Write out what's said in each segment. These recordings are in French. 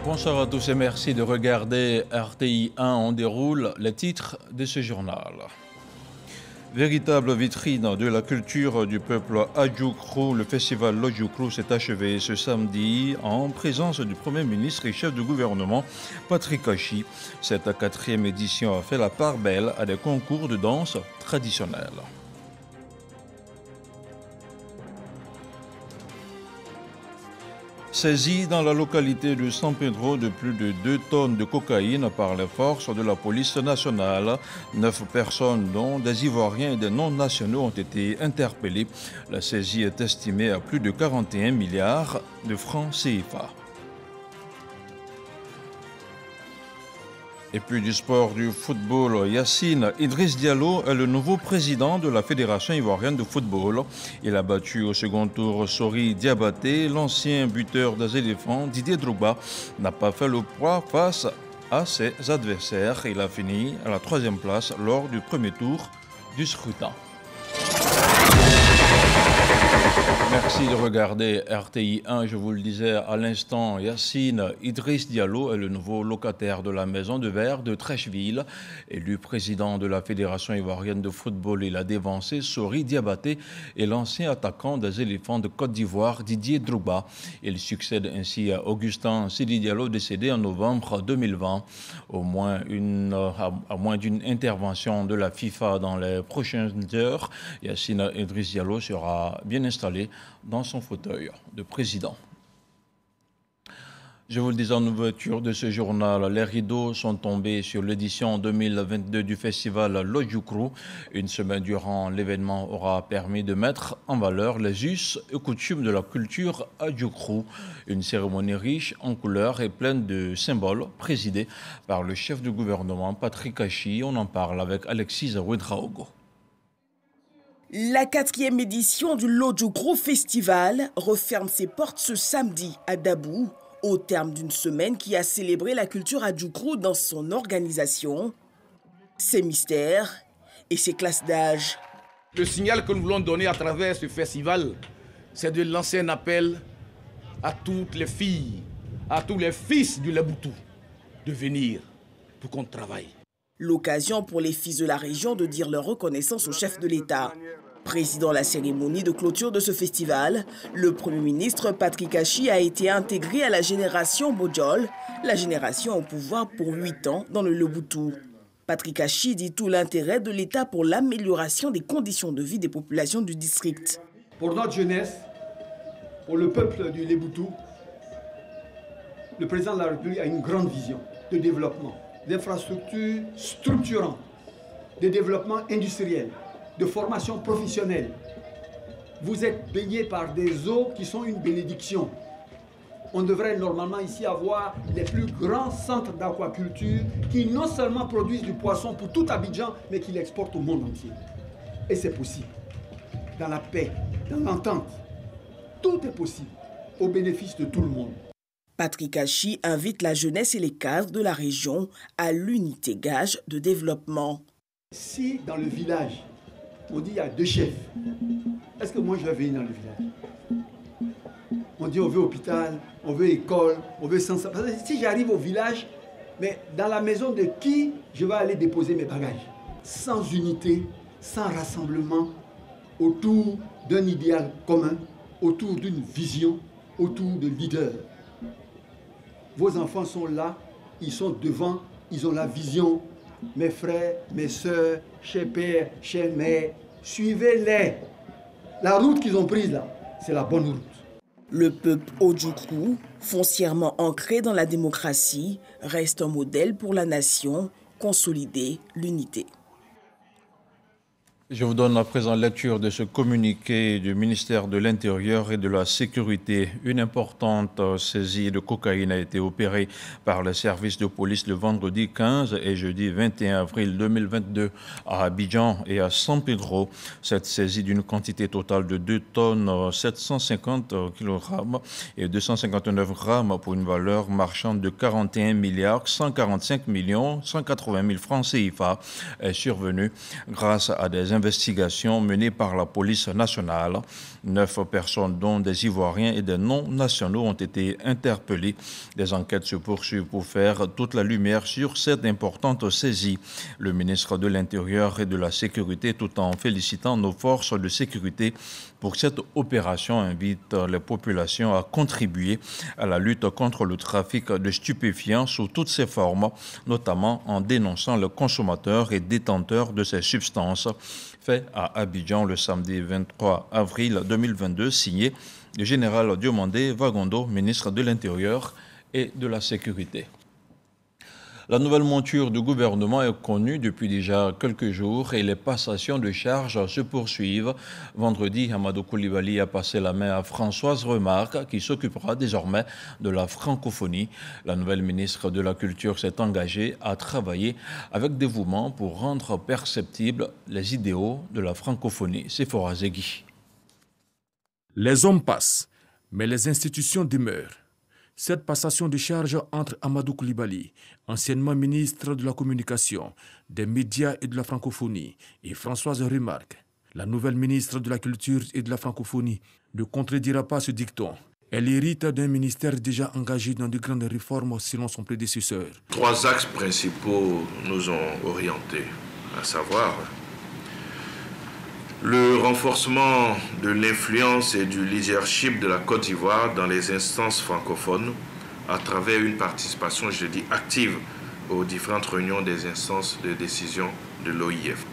Bonsoir à tous et merci de regarder RTI 1. On déroule les titres de ce journal. Véritable vitrine de la culture du peuple Adjoukrou, le festival Lodjoukrou s'est achevé ce samedi en présence du Premier ministre et chef du gouvernement Patrick Achi. Cette 4e édition a fait la part belle à des concours de danse traditionnels. Saisi dans la localité de San Pedro de plus de 2 tonnes de cocaïne par les forces de la police nationale, 9 personnes, dont des Ivoiriens et des non-nationaux, ont été interpellées. La saisie est estimée à plus de 41 milliards de francs CFA. Et puis du sport, du football, Yacine Idriss Diallo est le nouveau président de la Fédération ivoirienne de football. Il a battu au second tour Sori Diabaté. L'ancien buteur des éléphants, Didier Drogba, n'a pas fait le poids face à ses adversaires. Il a fini à la 3e place lors du premier tour du scrutin. Merci de regarder RTI 1. Je vous le disais à l'instant, Yacine Idriss Diallo est le nouveau locataire de la Maison de Verre de Trècheville. Élu président de la Fédération ivoirienne de football, il a dévancé Sori Diabaté et l'ancien attaquant des éléphants de Côte d'Ivoire, Didier Drogba. Il succède ainsi à Augustin Sidi Diallo, décédé en novembre 2020. À moins d'une intervention de la FIFA dans les prochaines heures, Yacine Idriss Diallo sera bien installé dans son fauteuil de président. Je vous le disais en ouverture de ce journal, les rideaux sont tombés sur l'édition 2022 du festival Lodjoukrou. Une semaine durant, l'événement aura permis de mettre en valeur les us et coutumes de la culture Adjoukrou. Une cérémonie riche en couleurs et pleine de symboles, présidée par le chef du gouvernement Patrick Achi. On en parle avec Alexis Ouedraogo. La 4e édition du Lodjoukrou Festival referme ses portes ce samedi à Dabou, au terme d'une semaine qui a célébré la culture Adjoukrou dans son organisation, ses mystères et ses classes d'âge. Le signal que nous voulons donner à travers ce festival, c'est de lancer un appel à toutes les filles, à tous les fils du Leboutou, de venir pour qu'on travaille. L'occasion pour les fils de la région de dire leur reconnaissance au chef de l'État. Présidant la cérémonie de clôture de ce festival, le Premier ministre Patrick Achi a été intégré à la génération Bojol, la génération au pouvoir pour 8 ans dans le Leboutou. Patrick Achi dit tout l'intérêt de l'État pour l'amélioration des conditions de vie des populations du district. Pour notre jeunesse, pour le peuple du Leboutou, le président de la République a une grande vision de développement, d'infrastructures structurantes, de développement industriel, de formation professionnelle. Vous êtes baignés par des eaux qui sont une bénédiction. On devrait normalement ici avoir les plus grands centres d'aquaculture qui non seulement produisent du poisson pour tout Abidjan, mais qui l'exportent au monde entier. Et c'est possible. Dans la paix, dans l'entente, tout est possible au bénéfice de tout le monde. Patrick Achi invite la jeunesse et les cadres de la région à l'unité gage de développement. Si dans le village, on dit il y a 2 chefs, est-ce que moi je vais venir dans le village? On dit on veut hôpital, on veut école, on veut sans... Parce que si j'arrive au village, mais dans la maison de qui je vais aller déposer mes bagages? Sans unité, sans rassemblement, autour d'un idéal commun, autour d'une vision, autour de leaders. Vos enfants sont là, ils sont devant, ils ont la vision. Mes frères, mes sœurs, chers pères, chères mères, suivez-les. La route qu'ils ont prise là, c'est la bonne route. Le peuple Adjoukrou, foncièrement ancré dans la démocratie, reste un modèle pour la nation, consolider l'unité. Je vous donne à présent lecture de ce communiqué du ministère de l'Intérieur et de la Sécurité. Une importante saisie de cocaïne a été opérée par le service de police le vendredi 15 et jeudi 21 avril 2022 à Abidjan et à San Pedro. Cette saisie d'une quantité totale de 2 tonnes 750 kg et 259 grammes pour une valeur marchande de 41 milliards 145 millions 180 000 francs CFA est survenue grâce à des investigations investigations menées par la police nationale. 9 personnes, dont des Ivoiriens et des non-nationaux, ont été interpellées. Des enquêtes se poursuivent pour faire toute la lumière sur cette importante saisie. Le ministre de l'Intérieur et de la Sécurité, tout en félicitant nos forces de sécurité pour cette opération, invite les populations à contribuer à la lutte contre le trafic de stupéfiants sous toutes ses formes, notamment en dénonçant les consommateurs et détenteurs de ces substances. Fait à Abidjan le samedi 23 avril 2022, signé le général Diomandé Vagondo, ministre de l'Intérieur et de la Sécurité. La nouvelle monture du gouvernement est connue depuis déjà quelques jours et les passations de charges se poursuivent. Vendredi, Amadou Coulibaly a passé la main à Françoise Remarque, qui s'occupera désormais de la francophonie. La nouvelle ministre de la Culture s'est engagée à travailler avec dévouement pour rendre perceptibles les idéaux de la francophonie. C'est Sephora Zegui. Les hommes passent, mais les institutions demeurent. Cette passation de charge entre Amadou Coulibaly, anciennement ministre de la Communication, des Médias et de la Francophonie, et Françoise Remarque, la nouvelle ministre de la Culture et de la Francophonie, ne contredira pas ce dicton. Elle hérite d'un ministère déjà engagé dans de grandes réformes selon son prédécesseur. 3 axes principaux nous ont orientés, à savoir le renforcement de l'influence et du leadership de la Côte d'Ivoire dans les instances francophones à travers une participation, je dis, active aux différentes réunions des instances de décision de l'OIF.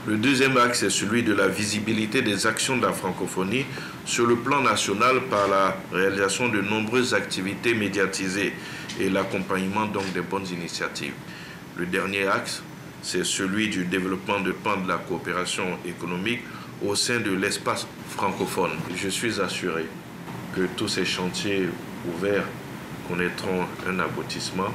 Le deuxième axe est celui de la visibilité des actions de la francophonie sur le plan national par la réalisation de nombreuses activités médiatisées et l'accompagnement donc des bonnes initiatives. Le dernier axe, c'est celui du développement de pans de la coopération économique au sein de l'espace francophone. Je suis assuré que tous ces chantiers ouverts connaîtront un aboutissement.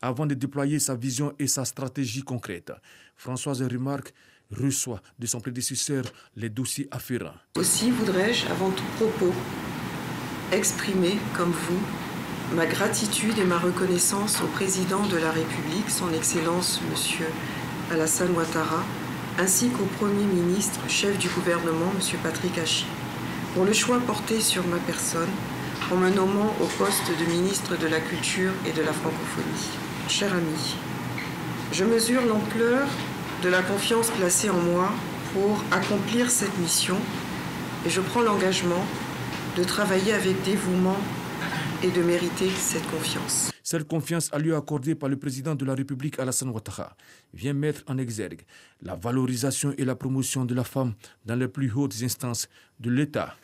Avant de déployer sa vision et sa stratégie concrète, Françoise Remarque reçoit de son prédécesseur les dossiers afférents. Aussi voudrais-je, avant tout propos, exprimer, comme vous, ma gratitude et ma reconnaissance au président de la République, son Excellence Monsieur Alassane Ouattara, ainsi qu'au Premier ministre, chef du gouvernement, M. Patrick Achi, pour le choix porté sur ma personne en me nommant au poste de ministre de la Culture et de la Francophonie. Cher ami, je mesure l'ampleur de la confiance placée en moi pour accomplir cette mission et je prends l'engagement de travailler avec dévouement et de mériter cette confiance. Cette confiance à lui accordée par le président de la République Alassane Ouattara vient mettre en exergue la valorisation et la promotion de la femme dans les plus hautes instances de l'État.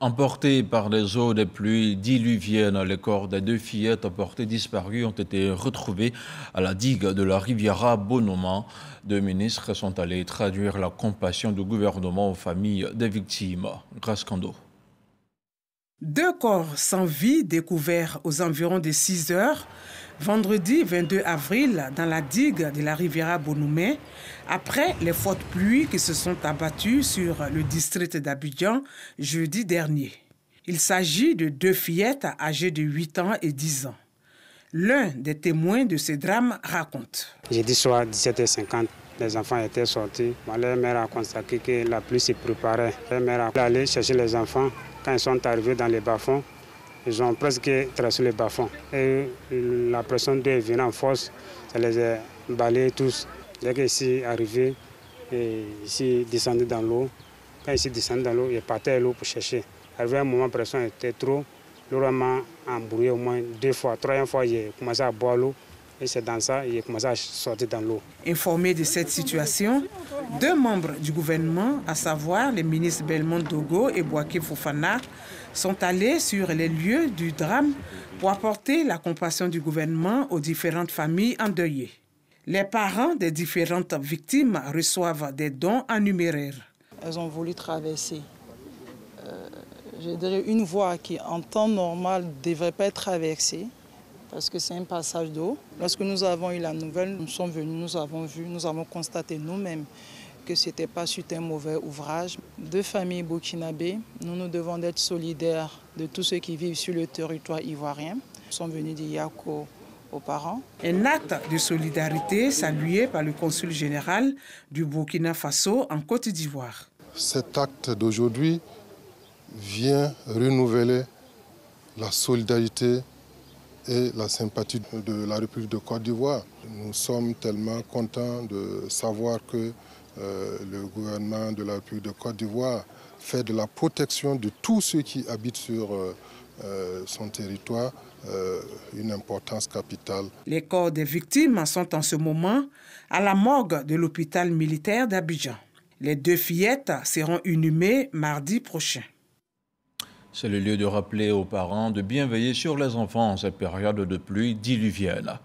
Emportés par les eaux des pluies diluviennes, les corps des 2 fillettes portées disparues ont été retrouvés à la digue de la Riviera Bonoman. 2 ministres sont allés traduire la compassion du gouvernement aux familles des victimes. Grâce Kando. 2 corps sans vie découverts aux environs de 6 heures, vendredi 22 avril, dans la digue de la Riviera Bonoumé, après les fortes pluies qui se sont abattues sur le district d'Abidjan jeudi dernier. Il s'agit de 2 fillettes âgées de 8 ans et 10 ans. L'un des témoins de ce drame raconte. Jeudi soir, 17h50, les enfants étaient sortis. Leur mère a constaté que la pluie se préparait. Leur mère a allé chercher les enfants. Quand ils sont arrivés dans les bas-fonds, ils ont presque traversé les bas-fonds. Et la personne d'eux est venue en force, ça les a balayés tous. Dès qu'ils sont arrivés, ici descendu dans l'eau. Quand ils sont descendus dans l'eau, ils partaient à l'eau pour chercher. Arrivé à un moment, la pression était trop. L'eau m'a embrouillé au moins 2 fois. 3e fois, j'ai commencé à boire l'eau. Et c'est dans ça qu'il a commencé à sortir dans l'eau. Informés de cette situation, 2 membres du gouvernement, à savoir les ministres Belmont Dogo et Bouaké Fofana, sont allés sur les lieux du drame pour apporter la compassion du gouvernement aux différentes familles endeuillées. Les parents des différentes victimes reçoivent des dons en numéraire. Elles ont voulu traverser. Je dirais une voie qui, en temps normal, ne devrait pas être traversée, parce que c'est un passage d'eau. Lorsque nous avons eu la nouvelle, nous sommes venus, nous avons vu, nous avons constaté nous-mêmes que ce n'était pas suite à un mauvais ouvrage. 2 familles burkinabées, nous devons être solidaires de tous ceux qui vivent sur le territoire ivoirien. Nous sommes venus d'Iyako aux parents. Un acte de solidarité salué par le consul général du Burkina Faso en Côte d'Ivoire. Cet acte d'aujourd'hui vient renouveler la solidarité et la sympathie de la République de Côte d'Ivoire. Nous sommes tellement contents de savoir que le gouvernement de la République de Côte d'Ivoire fait de la protection de tous ceux qui habitent sur son territoire une importance capitale. Les corps des victimes sont en ce moment à la morgue de l'hôpital militaire d'Abidjan. Les 2 fillettes seront inhumées mardi prochain. C'est le lieu de rappeler aux parents de bien veiller sur les enfants en cette période de pluie diluvienne.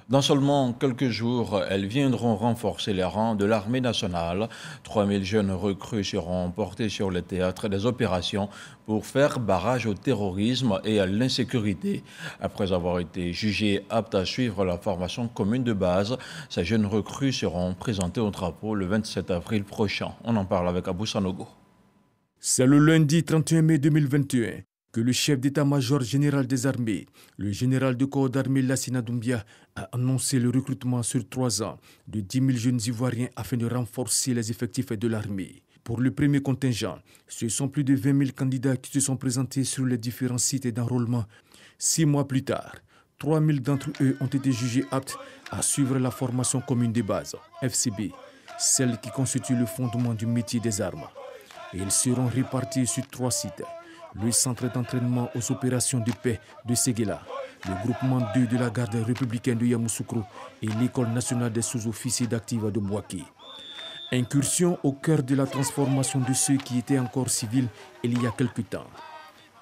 Dans seulement quelques jours, elles viendront renforcer les rangs de l'armée nationale. 3000 jeunes recrues seront portés sur le théâtre des opérations pour faire barrage au terrorisme et à l'insécurité. Après avoir été jugées aptes à suivre la formation commune de base, ces jeunes recrues seront présentées au drapeau le 27 avril prochain. On en parle avec Abou Sanogo. C'est le lundi 31 mai 2021 que le chef d'état-major général des armées, le général de corps d'armée Lassina Doumbia, a annoncé le recrutement sur 3 ans de 10 000 jeunes Ivoiriens afin de renforcer les effectifs de l'armée. Pour le premier contingent, ce sont plus de 20 000 candidats qui se sont présentés sur les différents sites d'enrôlement. 6 mois plus tard, 3 000 d'entre eux ont été jugés aptes à suivre la formation commune de base, FCB, celle qui constitue le fondement du métier des armes. Et ils seront répartis sur 3 sites. Le centre d'entraînement aux opérations de paix de Séguéla, le groupement 2 de la garde républicaine de Yamoussoukro et l'école nationale des sous-officiers d'actifs de Bouaké. Incursion au cœur de la transformation de ceux qui étaient encore civils il y a quelque temps.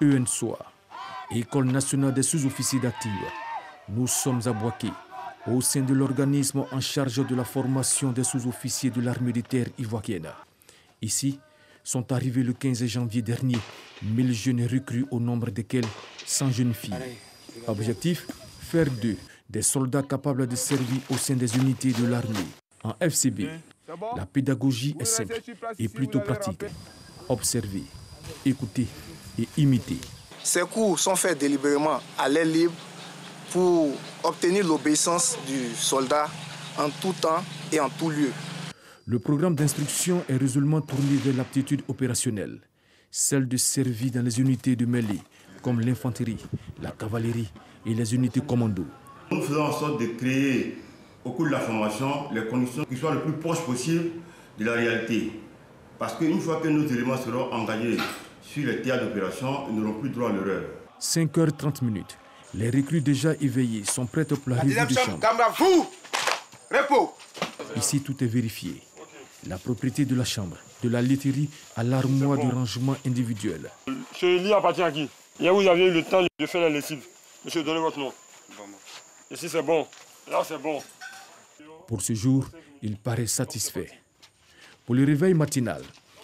ENSOA, École nationale des sous-officiers d'actifs. Nous sommes à Bouaké, au sein de l'organisme en charge de la formation des sous-officiers de l'armée de terre ivoirienne. Ici, sont arrivés le 15 janvier dernier 1000 jeunes recrues au nombre desquels 100 jeunes filles. Objectif, faire d'eux des soldats capables de servir au sein des unités de l'armée. En FCB, la pédagogie est simple et plutôt pratique. Observer, écouter et imiter. Ces cours sont faits délibérément à l'air libre pour obtenir l'obéissance du soldat en tout temps et en tout lieu. Le programme d'instruction est résolument tourné vers l'aptitude opérationnelle, celle de servir dans les unités de mêlée, comme l'infanterie, la cavalerie et les unités commando. Nous faisons en sorte de créer, au cours de la formation, les conditions qui soient le plus proches possible de la réalité. Parce qu'une fois que nos éléments seront engagés sur les théâtres d'opération, ils n'auront plus droit à l'erreur. 5h30. Les recrues déjà éveillées sont prêtes pour la revue de chambre. Repos. Ici, tout est vérifié. La propriété de la chambre, de la laiterie à l'armoire de rangement individuel. Ce lit appartient à qui? Hier, vous aviez eu le temps de faire la lessive. Monsieur, donnez votre nom. Ici, c'est bon. Là, c'est bon. Pour ce jour, il paraît satisfait. Pour le réveil matinal,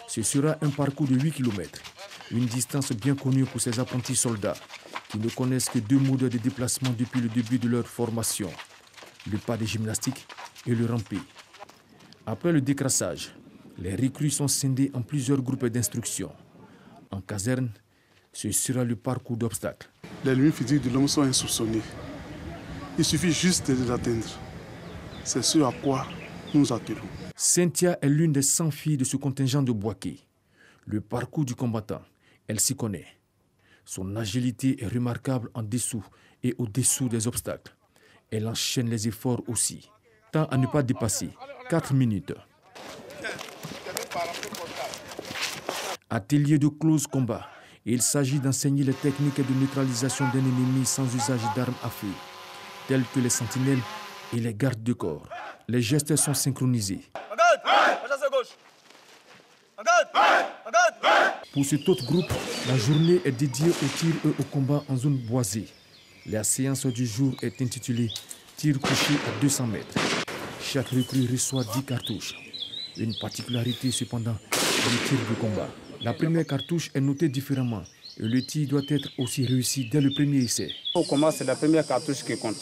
ce sera un parcours de 8 km. Une distance bien connue pour ces apprentis soldats qui ne connaissent que 2 modes de déplacement depuis le début de leur formation. Le pas de gymnastique et le rampé. Après le décrassage, les recrues sont scindées en plusieurs groupes d'instruction. En caserne, ce sera le parcours d'obstacles. Les limites physiques de l'homme sont insoupçonnées. Il suffit juste de les atteindre. C'est ce à quoi nous attelons. Cynthia est l'une des 100 filles de ce contingent de Bouaké. Le parcours du combattant, elle s'y connaît. Son agilité est remarquable en dessous et au-dessous des obstacles. Elle enchaîne les efforts aussi. Temps à ne pas dépasser, 4 minutes. Atelier de close combat. Il s'agit d'enseigner les techniques de neutralisation d'un ennemi sans usage d'armes à feu, telles que les sentinelles et les gardes de corps. Les gestes sont synchronisés. Pour cet autre groupe, la journée est dédiée au tir et au combat en zone boisée. La séance du jour est intitulée « Tir couché à 200 mètres ». Chaque recrue reçoit 10 cartouches. Une particularité cependant, le tir de combat. La première cartouche est notée différemment et le tir doit être aussi réussi dès le premier essai. Au combat, c'est la première cartouche qui compte.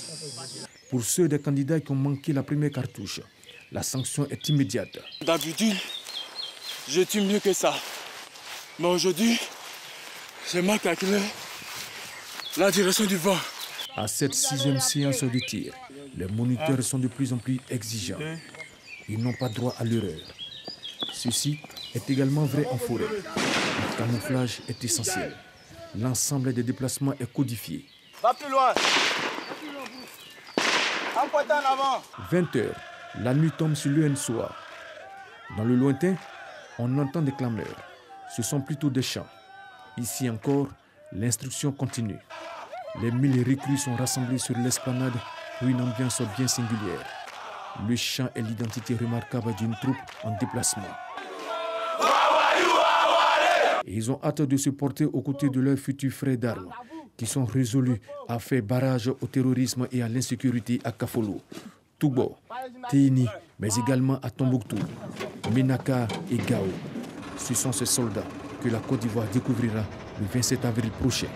Pour ceux des candidats qui ont manqué la première cartouche, la sanction est immédiate. D'habitude, je tire mieux que ça. Mais aujourd'hui, j'ai mal calculé la direction du vent. À cette 6e séance de tir, les moniteurs sont de plus en plus exigeants. Ils n'ont pas droit à l'erreur. Ceci est également vrai en forêt. Le camouflage est essentiel. L'ensemble des déplacements est codifié. Va plus loin. En pointant en avant. 20 heures, la nuit tombe sur l'un soir. Dans le lointain, on entend des clameurs. Ce sont plutôt des chants. Ici encore, l'instruction continue. Les 1000 recrues sont rassemblés sur l'esplanade pour une ambiance bien singulière. Le chant est l'identité remarquable d'une troupe en déplacement. Et ils ont hâte de se porter aux côtés de leurs futurs frères d'armes, qui sont résolus à faire barrage au terrorisme et à l'insécurité à Kafolo, Toubo, Téini, mais également à Tombouctou, Ménaka et Gao. Ce sont ces soldats que la Côte d'Ivoire découvrira le 27 avril prochain.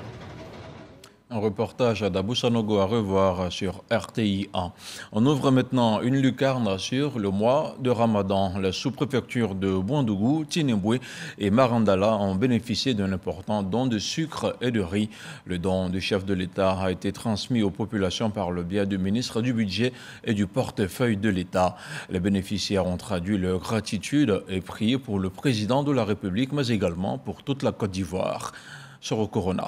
Un reportage d'Abou Sanogo à revoir sur RTI 1. On ouvre maintenant une lucarne sur le mois de Ramadan. La sous-préfecture de Bouandougou, Tinemboué et Marandala ont bénéficié d'un important don de sucre et de riz. Le don du chef de l'État a été transmis aux populations par le biais du ministre du Budget et du portefeuille de l'État. Les bénéficiaires ont traduit leur gratitude et prié pour le président de la République, mais également pour toute la Côte d'Ivoire. Soro Corona.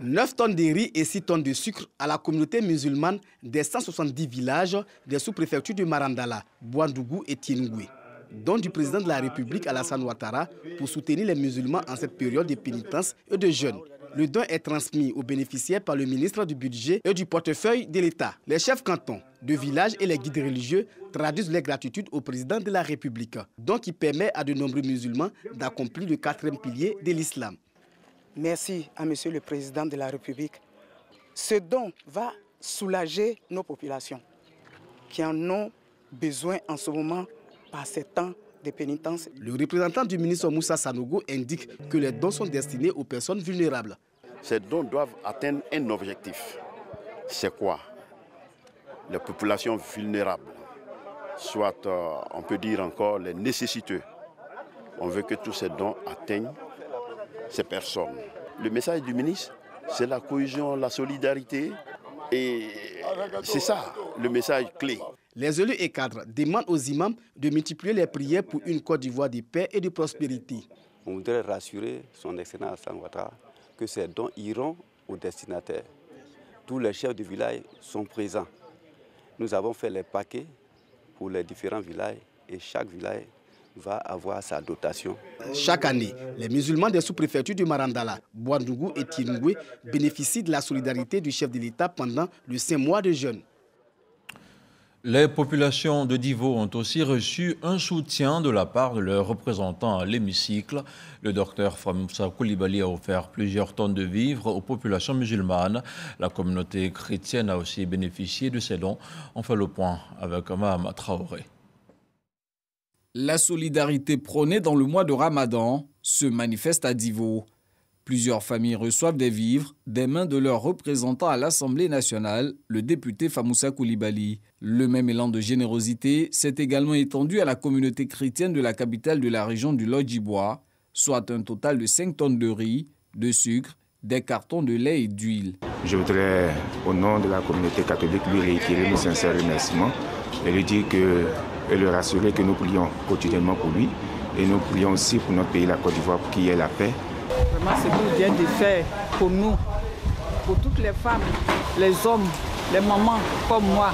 9 tonnes de riz et 6 tonnes de sucre à la communauté musulmane des 170 villages des sous-préfectures de Marandala, Bouandougou et Tienoué, don du président de la République Alassane Ouattara pour soutenir les musulmans en cette période de pénitence et de jeûne. Le don est transmis aux bénéficiaires par le ministre du Budget et du portefeuille de l'État. Les chefs cantons de village et les guides religieux traduisent leur gratitude au président de la République, don qui permet à de nombreux musulmans d'accomplir le 4e pilier de l'islam. Merci à Monsieur le Président de la République. Ce don va soulager nos populations qui en ont besoin en ce moment par ces temps de pénitence. Le représentant du ministre Moussa Sanogo indique que les dons sont destinés aux personnes vulnérables. Ces dons doivent atteindre un objectif. C'est quoi? Les populations vulnérables, soit on peut dire encore les nécessiteux. On veut que tous ces dons atteignent ces personnes. Le message du ministre, c'est la cohésion, la solidarité, et c'est ça le message clé. Les élus et cadres demandent aux imams de multiplier les prières pour une Côte d'Ivoire de paix et de prospérité. On voudrait rassurer son excellence Alassane Ouattara que ces dons iront aux destinataires. Tous les chefs de village sont présents. Nous avons fait les paquets pour les différents villages et chaque village va avoir sa dotation. Chaque année, les musulmans des sous-préfectures de Marandala, Bouandougou et Tienoué bénéficient de la solidarité du chef de l'État pendant le 5 mois de jeûne. Les populations de Divo ont aussi reçu un soutien de la part de leurs représentants à l'hémicycle. Le docteur Famoussa Koulibaly a offert plusieurs tonnes de vivres aux populations musulmanes. La communauté chrétienne a aussi bénéficié de ces dons. On fait le point avec Mahama Traoré. La solidarité prônée dans le mois de Ramadan se manifeste à Divo. Plusieurs familles reçoivent des vivres des mains de leurs représentants à l'Assemblée nationale, le député Famoussa Koulibaly. Le même élan de générosité s'est également étendu à la communauté chrétienne de la capitale de la région du Lodjibois, soit un total de 5 tonnes de riz, de sucre, des cartons de lait et d'huile. Je voudrais, au nom de la communauté catholique, lui réitérer nos sincères remerciements et lui dire et le rassurer que nous prions quotidiennement pour lui et nous prions aussi pour notre pays, la Côte d'Ivoire, pour qu'il y ait la paix. Vraiment, ce qu'il vient de faire pour nous, pour toutes les femmes, les hommes, les mamans comme moi,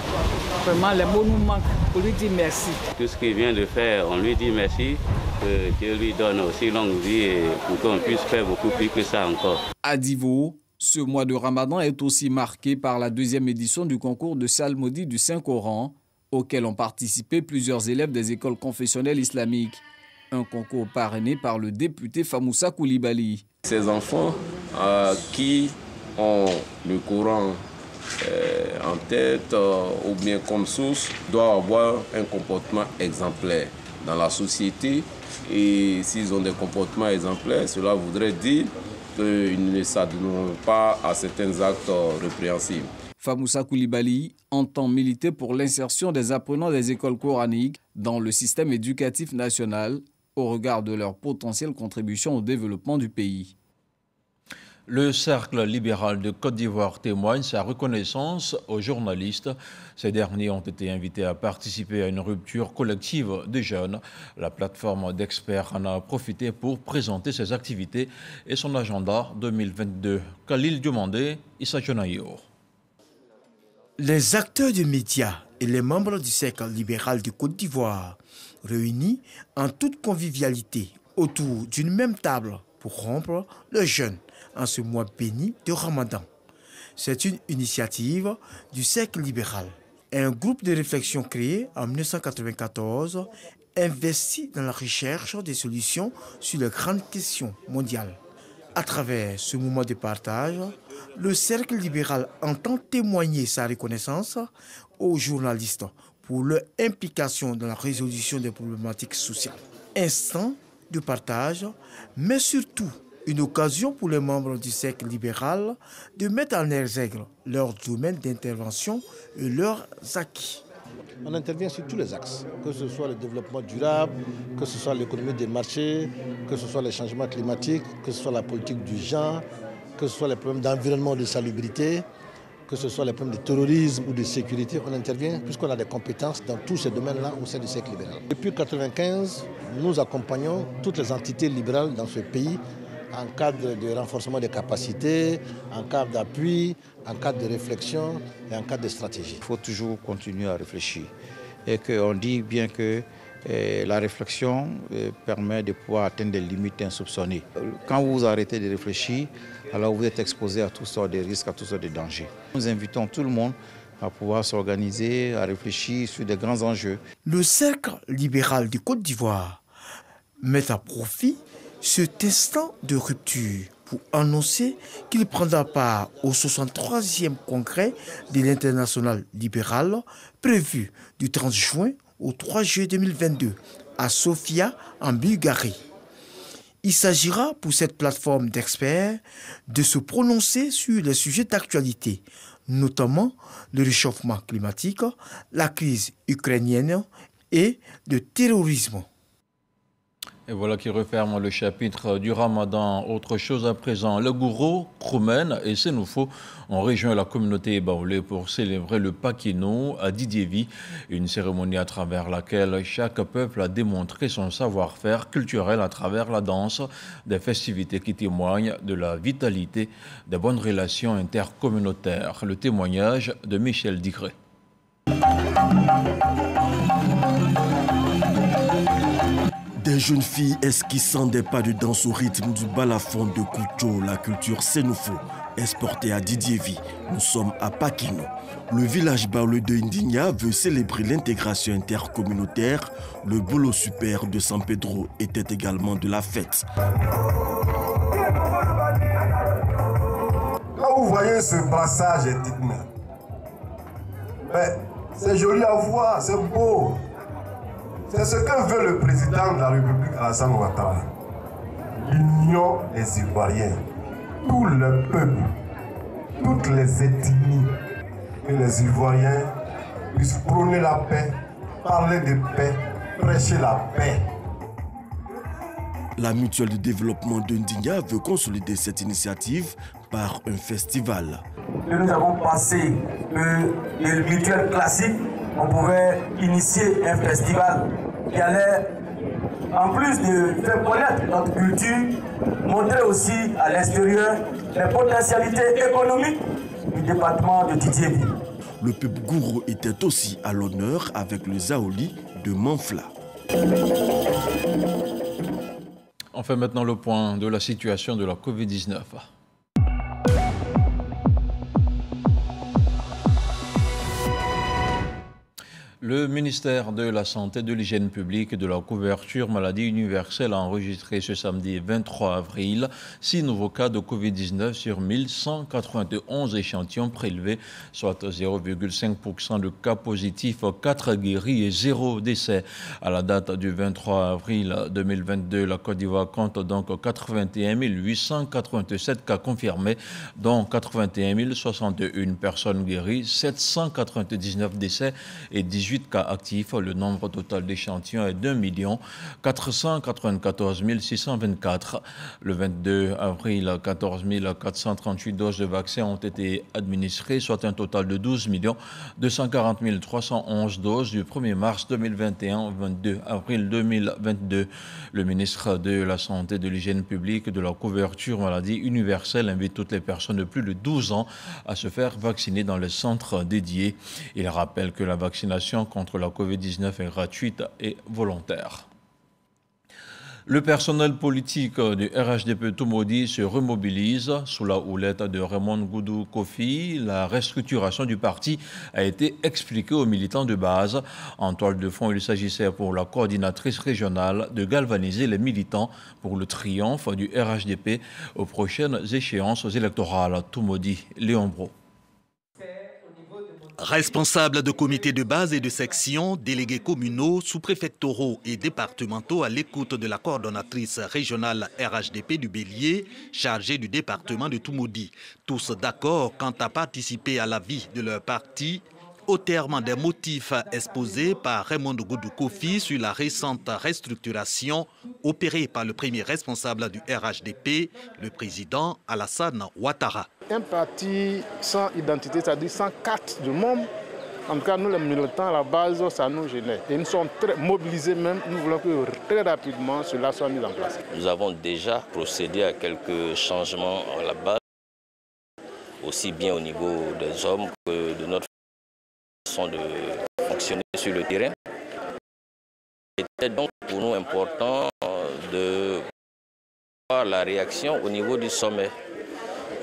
vraiment les mots nous manquent pour lui dire merci. Tout ce qu'il vient de faire, on lui dit merci, que Dieu lui donne aussi longue vie et pour qu'on puisse faire beaucoup plus que ça encore. À Divo, ce mois de Ramadan est aussi marqué par la 2e édition du concours de psalmodie du Saint-Coran, auquel ont participé plusieurs élèves des écoles confessionnelles islamiques. Un concours parrainé par le député Famoussa Koulibaly. Ces enfants qui ont le Coran en tête ou bien comme source doivent avoir un comportement exemplaire dans la société. Et s'ils ont des comportements exemplaires, cela voudrait dire qu'ils ne s'adonneront pas à certains actes répréhensibles. Famoussa Koulibaly entend militer pour l'insertion des apprenants des écoles coraniques dans le système éducatif national au regard de leur potentielle contribution au développement du pays. Le Cercle libéral de Côte d'Ivoire témoigne sa reconnaissance aux journalistes. Ces derniers ont été invités à participer à une rupture collective des jeunes. La plateforme d'experts en a profité pour présenter ses activités et son agenda 2022. Khalil Diomandé, Issa Jonaïo. Les acteurs des médias et les membres du Cercle libéral de Côte d'Ivoire, réunis en toute convivialité autour d'une même table pour rompre le jeûne en ce mois béni de Ramadan. C'est une initiative du Cercle libéral, un groupe de réflexion créé en 1994, investi dans la recherche des solutions sur les grandes questions mondiales. À travers ce moment de partage, le Cercle libéral entend témoigner sa reconnaissance aux journalistes pour leur implication dans la résolution des problématiques sociales. Instant de partage, mais surtout une occasion pour les membres du Cercle libéral de mettre en exergue leur domaine d'intervention et leurs acquis. On intervient sur tous les axes, que ce soit le développement durable, que ce soit l'économie des marchés, que ce soit les changements climatiques, que ce soit la politique du genre, que ce soit les problèmes d'environnement ou de salubrité, que ce soit les problèmes de terrorisme ou de sécurité. On intervient puisqu'on a des compétences dans tous ces domaines-là au sein du Cercle libéral. Depuis 1995, nous accompagnons toutes les entités libérales dans ce pays en cadre de renforcement des capacités, en cadre d'appui, en cadre de réflexion et en cadre de stratégie. Il faut toujours continuer à réfléchir et qu'on dit bien que la réflexion permet de pouvoir atteindre des limites insoupçonnées. Quand vous arrêtez de réfléchir, alors vous êtes exposé à toutes sortes de risques, à toutes sortes de dangers. Nous invitons tout le monde à pouvoir s'organiser, à réfléchir sur des grands enjeux. Le Cercle libéral de Côte d'Ivoire met à profit cet instant de rupture pour annoncer qu'il prendra part au 63e congrès de l'Internationale libérale prévu du 30 juin au 3 juillet 2022 à Sofia, en Bulgarie. Il s'agira pour cette plateforme d'experts de se prononcer sur les sujets d'actualité, notamment le réchauffement climatique, la crise ukrainienne et le terrorisme. Et voilà qui referme le chapitre du Ramadan. Autre chose à présent, le gourou, Kroumen et Sénoufo ont rejoint la communauté baoulé pour célébrer le Pakino à Didievi, une cérémonie à travers laquelle chaque peuple a démontré son savoir-faire culturel à travers la danse, des festivités qui témoignent de la vitalité des bonnes relations intercommunautaires. Le témoignage de Michel Digré. Des jeunes filles esquissant des pas de danse au rythme du balafon de Koucho, la culture Sénoufo, exportée à Didievi. Nous sommes à Pakino. Le village baoulé de Indigna veut célébrer l'intégration intercommunautaire. Le bolo super de San Pedro était également de la fête. Quand vous voyez ce brassage ethnique, c'est joli à voir, c'est beau. C'est ce que veut le président de la République, Alassane Ouattara. L'union des Ivoiriens, tout le peuple, toutes les ethnies, que les Ivoiriens puissent prôner la paix, parler de paix, prêcher la paix. La mutuelle de développement d'Indigna veut consolider cette initiative par un festival. Nous avons pensé que le mutuel classique, on pouvait initier un festival qui allait, en plus de faire connaître notre culture, montrer aussi à l'extérieur les potentialités économiques du département de Didievi. Le peuple gourou était aussi à l'honneur avec le Zaoli de Manfla. On fait maintenant le point de la situation de la Covid-19. Le ministère de la Santé, de l'Hygiène publique et de la couverture maladie universelle a enregistré ce samedi 23 avril 6 nouveaux cas de Covid-19 sur 1191 échantillons prélevés, soit 0,5% de cas positifs, 4 guéris et 0 décès. À la date du 23 avril 2022, la Côte d'Ivoire compte donc 81 887 cas confirmés, dont 81 061 personnes guéries, 799 décès et 18 18 cas actifs. Le nombre total d'échantillons est d'1 494 624. Le 22 avril, 14 438 doses de vaccins ont été administrées, soit un total de 12 240 311 doses du 1er mars 2021 au 22 avril 2022. Le ministre de la Santé, de l'Hygiène publique, de la couverture maladie universelle invite toutes les personnes de plus de 12 ans à se faire vacciner dans les centres dédiés. Il rappelle que la vaccination contre la COVID-19 est gratuite et volontaire. Le personnel politique du RHDP Tumodi se remobilise sous la houlette de Raymond Goudou Kofi. La restructuration du parti a été expliquée aux militants de base. En toile de fond, il s'agissait pour la coordinatrice régionale de galvaniser les militants pour le triomphe du RHDP aux prochaines échéances électorales. Tumodi, Léon Bro. Responsables de comités de base et de section, délégués communaux, sous-préfectoraux et départementaux à l'écoute de la coordonnatrice régionale RHDP du Bélier, chargée du département de Tumodi. Tous d'accord quant à participer à la vie de leur parti, au terme des motifs exposés par Raymond Goudou Kofi sur la récente restructuration opérée par le premier responsable du RHDP, le président Alassane Ouattara. Un parti sans identité, c'est-à-dire sans carte de membre, en tout cas nous les militants à la base, ça nous gênait. Et nous sommes très mobilisés même, nous voulons que très rapidement cela soit mis en place. Nous avons déjà procédé à quelques changements à la base, aussi bien au niveau des hommes que de notre façon de fonctionner sur le terrain. C'était donc pour nous important de voir la réaction au niveau du sommet.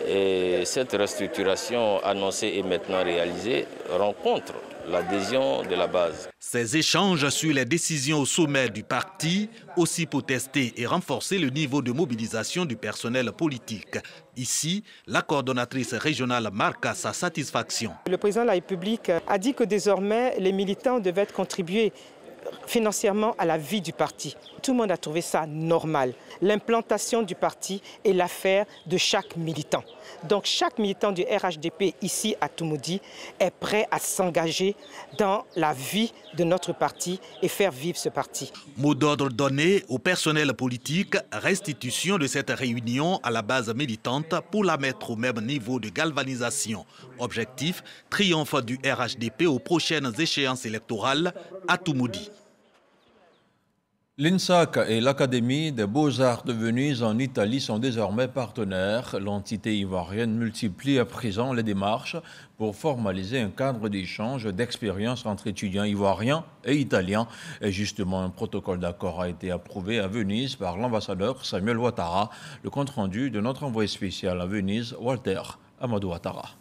Et cette restructuration annoncée et maintenant réalisée rencontre l'adhésion de la base. Ces échanges sur les décisions au sommet du parti, aussi pour tester et renforcer le niveau de mobilisation du personnel politique. Ici, la coordonnatrice régionale marque sa satisfaction. Le président de la République a dit que désormais, les militants devaient contribuer financièrement à la vie du parti. Tout le monde a trouvé ça normal. L'implantation du parti est l'affaire de chaque militant. Donc chaque militant du RHDP ici à Tumodi est prêt à s'engager dans la vie de notre parti et faire vivre ce parti. Mot d'ordre donné au personnel politique, restitution de cette réunion à la base militante pour la mettre au même niveau de galvanisation. Objectif, triomphe du RHDP aux prochaines échéances électorales à Tumodi. L'INSAC et l'Académie des Beaux-Arts de Venise en Italie sont désormais partenaires. L'entité ivoirienne multiplie à présent les démarches pour formaliser un cadre d'échange d'expériences entre étudiants ivoiriens et italiens. Et justement, un protocole d'accord a été approuvé à Venise par l'ambassadeur Samuel Ouattara. Le compte-rendu de notre envoyé spécial à Venise, Walter Amadou Ouattara.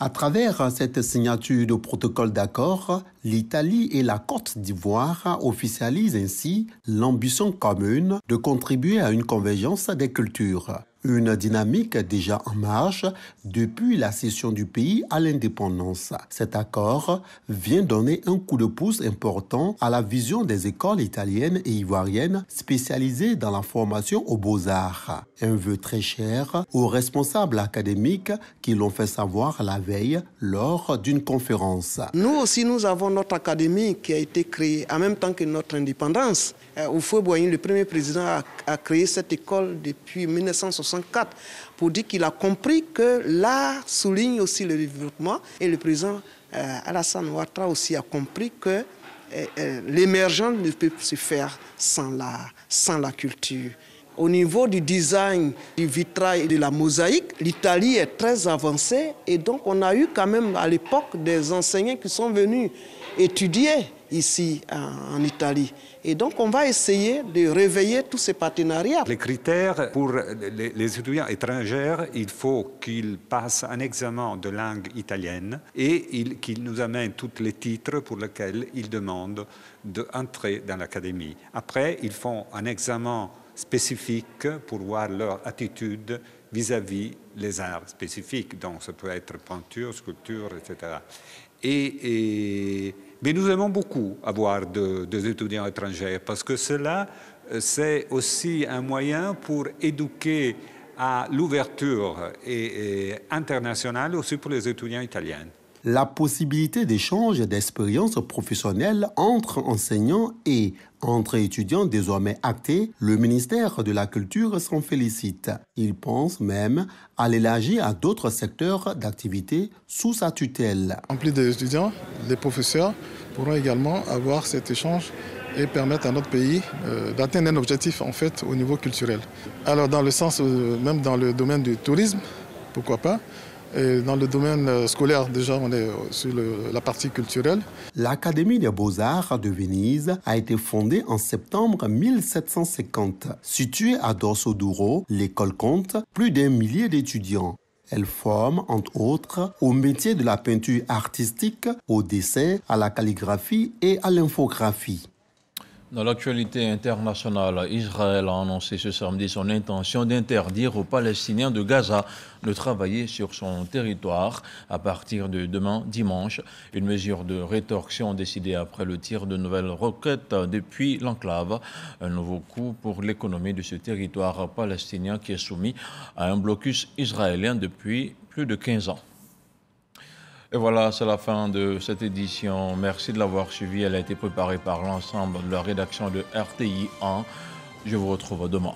À travers cette signature de protocole d'accord, l'Italie et la Côte d'Ivoire officialisent ainsi l'ambition commune de contribuer à une convergence des cultures. Une dynamique déjà en marche depuis la cession du pays à l'indépendance. Cet accord vient donner un coup de pouce important à la vision des écoles italiennes et ivoiriennes spécialisées dans la formation aux beaux-arts. Un vœu très cher aux responsables académiques qui l'ont fait savoir la veille lors d'une conférence. Nous aussi, nous avons notre académie qui a été créée en même temps que notre indépendance. Houphouët-Boigny, le premier président, a créé cette école depuis 1964 pour dire qu'il a compris que l'art souligne aussi le développement. Et le président Alassane Ouattara aussi a compris que l'émergence ne peut se faire sans l'art, sans la culture. Au niveau du design, du vitrail et de la mosaïque, l'Italie est très avancée. Et donc on a eu quand même à l'époque des enseignants qui sont venus étudier ici en Italie. Et donc on va essayer de réveiller tous ces partenariats. Les critères pour les étudiants étrangers, il faut qu'ils passent un examen de langue italienne et qu'ils nous amènent tous les titres pour lesquels ils demandent d'entrer dans l'académie. Après, ils font un examen spécifique pour voir leur attitude vis-à-vis les arts spécifiques. Donc ça peut être peinture, sculpture, etc. Mais nous aimons beaucoup avoir des étudiants étrangers parce que cela, c'est aussi un moyen pour éduquer à l'ouverture internationale aussi pour les étudiants italiens. La possibilité d'échange d'expériences professionnelles entre enseignants et entre étudiants désormais actée, le ministère de la Culture s'en félicite. Il pense même à l'élargir à d'autres secteurs d'activité sous sa tutelle. En plus des étudiants, les professeurs pourront également avoir cet échange et permettre à notre pays d'atteindre un objectif en fait au niveau culturel. Alors dans le sens, même dans le domaine du tourisme, pourquoi pas. Et dans le domaine scolaire, déjà, on est sur la partie culturelle. L'Académie des Beaux-Arts de Venise a été fondée en septembre 1750. Située à Dorso Duro, l'école compte plus d'1 millier d'étudiants. Elle forme, entre autres, au métier de la peinture artistique, au dessin, à la calligraphie et à l'infographie. Dans l'actualité internationale, Israël a annoncé ce samedi son intention d'interdire aux Palestiniens de Gaza de travailler sur son territoire à partir de demain dimanche. Une mesure de rétorsion décidée après le tir de nouvelles roquettes depuis l'enclave. Un nouveau coup pour l'économie de ce territoire palestinien qui est soumis à un blocus israélien depuis plus de 15 ans. Et voilà, c'est la fin de cette édition. Merci de l'avoir suivie. Elle a été préparée par l'ensemble de la rédaction de RTI 1. Je vous retrouve demain.